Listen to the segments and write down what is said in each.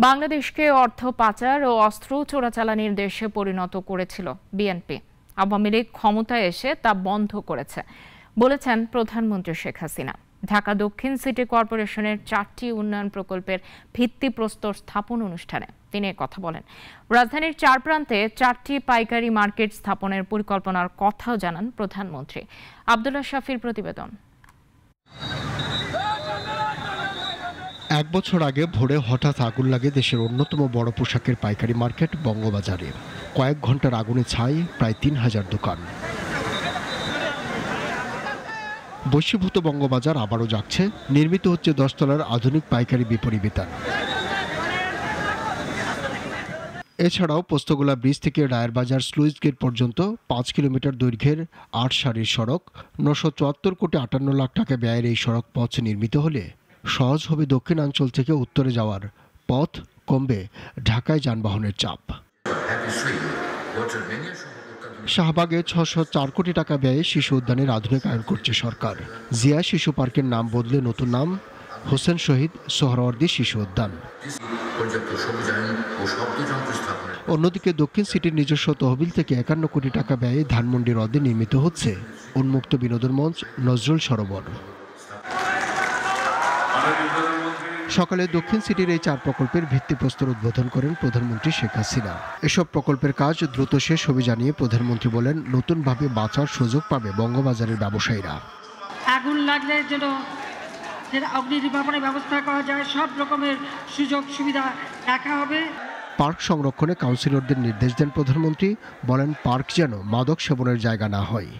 বাংলাদেশকে অর্থ পাচার ও অস্ত্র চোরাচালানির দেশে পরিণত করেছিল বিএনপি। আওয়ামী লীগ ক্ষমতায় এসে তা বন্ধ করেছে বলেছেন প্রধানমন্ত্রী শেখ হাসিনা। ঢাকা দক্ষিণ সিটি কর্পোরেশনের 4টি উন্নয়ন প্রকল্পের ভিত্তিপ্রস্তর স্থাপন অনুষ্ঠানে তিনি কথা বলেন। রাজধানীর 4 প্রান্তে 4টি পাইকারি মার্কেট স্থাপনের পরিকল্পনার কথাও জানান প্রধানমন্ত্রী। আব্দুল্লাহ শাফির প্রতিবেদন। এক বছর আগে ভোরে হঠাৎ আগুন লাগে দেশের অন্যতম বড় পোশাকের পাইকারি মার্কেট বঙ্গবাজারে। কয়েক ঘন্টার আগুনে ছাই প্রায় 3000 দোকান। বশীভূত বঙ্গবাজার আবারও জাগছে। নির্মিত হচ্ছে 10 তলার আধুনিক পাইকারি বিপণী বিতান। এছাড়াও পোস্তগোলা ব্রিজ থেকে রায়েরবাজার স্লুইস গেট পর্যন্ত 5 কিলোমিটার দৈর্ঘ্যের 8 সারির সড়ক। 974 কোটি 58 লাখ টাকা ব্যয়ের এই সড়ক পথ নির্মিত হলে সহজ হবে দক্ষিণাঞ্চল থেকে উত্তরে যাওয়ার পথ, কমবে ঢাকায় যানবাহনের চাপ। শাহবাগে 604 কোটি টাকা ব্যয়ে শিশু উদ্যানের আধুনিকায়ন করছে সরকার। জিয়া শিশু পার্কের নাম বদলে নতুন নাম হোসেন শহীদ সোহরাওয়ার্দী শিশু উদ্যান। অন্যদিকে দক্ষিণ সিটির নিজস্ব তহবিল থেকে 51 কোটি টাকা ব্যয়ে ধানমন্ডি হ্রদে নির্মিত হচ্ছে উন্মুক্ত বিনোদন মঞ্চ নজরুল সরোবর। সকালে দক্ষিণ সিটির এই 4 প্রকল্পের ভিত্তিপ্রস্তর উদ্বোধন করেন প্রধানমন্ত্রী শেখ হাসিনা। এসব প্রকল্পের কাজ দ্রুত শেষ হবে জানিয়ে প্রধানমন্ত্রী বলেন, নতুনভাবে বাঁচার সুযোগ পাবে বঙ্গবাজারের ব্যবসায়ীরা। আগুন লাগলে যেন অগ্নি নির্বাপনের ব্যবস্থা করা যায়, সব রকমের সুযোগ সুবিধা রাখা হবে। পার্ক সংরক্ষণে কাউন্সিলরদের নির্দেশ দেন প্রধানমন্ত্রী। বলেন, পার্ক যেন মাদক সেবনের জায়গা না হয়।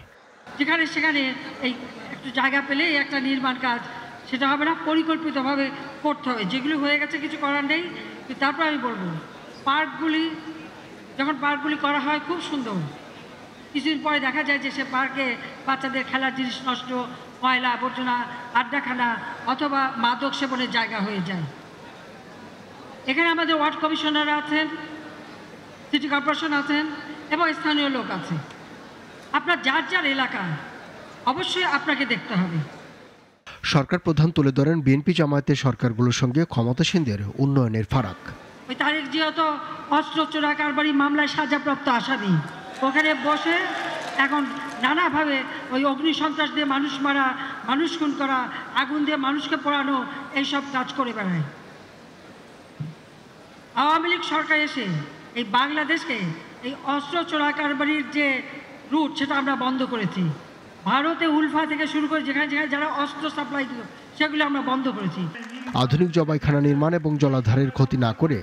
যেখানে সেখানে এই একটু জায়গা পেলে একটা নির্মাণ কাজ সেটা হবে না, পরিকল্পিতভাবে করতে হবে। যেগুলো হয়ে গেছে কিছু করার নেই। তারপর আমি বলবো, পার্কগুলি করা হয় খুব সুন্দর, কিছুদিন পরে দেখা যায় যে সে পার্কে বাচ্চাদের খেলার জিনিস নষ্ট, ময়লা আবর্জনা, আড্ডাখানা অথবা মাদক সেবনের জায়গা হয়ে যায়। এখানে আমাদের ওয়ার্ড কমিশনার আছেন, সিটি কর্পোরেশন আছেন এবং স্থানীয় লোক আছে। আপনার যার যার এলাকা অবশ্যই আপনাকে দেখতে হবে। সরকার প্রধান তুলে ধরেন বিএনপি জামায়াতের সরকারগুলোর সঙ্গে ক্ষমতাসীনদের উন্নয়নের ফারাক। ওই তারেক জিয়া তো অস্ত্র চোরা কারবারি মামলায় সাজাপ্রাপ্ত আসামি, ওখানে বসে এখন নানাভাবে ওই অগ্নি সন্ত্রাস দিয়ে মানুষ মারা, মানুষ খুন করা, আগুন দিয়ে মানুষকে পোড়ানো, এইসব কাজ করে বেড়ায়। আওয়ামী লীগ সরকার এসে এই বাংলাদেশকে এই অস্ত্র চোরা কারবারির যে রুট সেটা আমরা বন্ধ করেছি। ভারতে উলফা থেকে শুরু করে যেখানে যেখানে যারা অস্ত্র সাপ্লাই দিল সেগুলো আমরা বন্ধ করেছি। আধুনিক জবাইখানা নির্মাণ এবং জলাধারের ক্ষতি না করে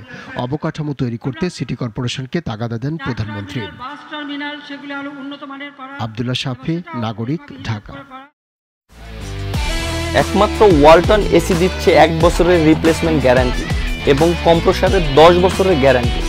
অবকাঠামো তৈরি করতে সিটি কর্পোরেশনকে তাগাদা দেন প্রধানমন্ত্রী। আব্দুল্লাহ শাফি, নাগরিক, ঢাকা। একমাত্র ওয়ালটন এসি দিচ্ছে 1 বছরের রিপ্লেসমেন্ট গ্যারান্টি এবং কম্প্রেসারের 10 বছরের গ্যারান্টি।